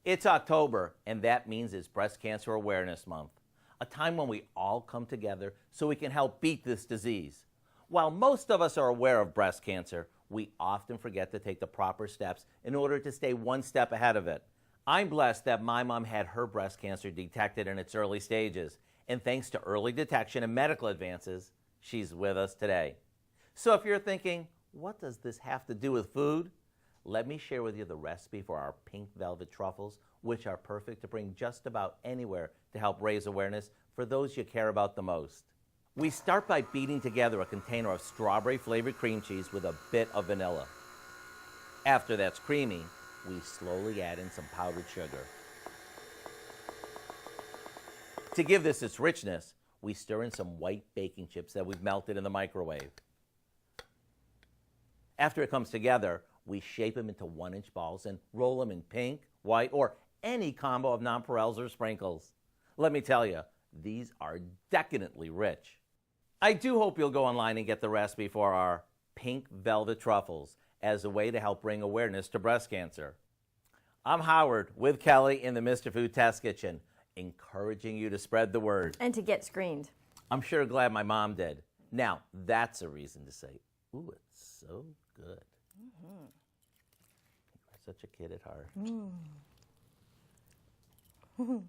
It's October, and that means it's Breast Cancer Awareness Month, a time when we all come together so we can help beat this disease. While most of us are aware of breast cancer, we often forget to take the proper steps in order to stay one step ahead of it. I'm blessed that my mom had her breast cancer detected in its early stages, and thanks to early detection and medical advances, she's with us today. So if you're thinking, what does this have to do with food? Let me share with you the recipe for our pink velvet truffles, which are perfect to bring just about anywhere to help raise awareness for those you care about the most. We start by beating together a container of strawberry-flavored cream cheese with a bit of vanilla. After that's creamy, we slowly add in some powdered sugar. To give this its richness, we stir in some white baking chips that we've melted in the microwave. After it comes together, we shape them into 1-inch balls and roll them in pink, white, or any combo of nonpareils or sprinkles. Let me tell you, these are decadently rich. I do hope you'll go online and get the recipe for our pink velvet truffles as a way to help bring awareness to breast cancer. I'm Howard with Kelly in the Mr. Food Test Kitchen, encouraging you to spread the word. And to get screened. I'm sure glad my mom did. Now, that's a reason to say, ooh, it's so good. Mm-hmm. You're such a kid at heart. Mm.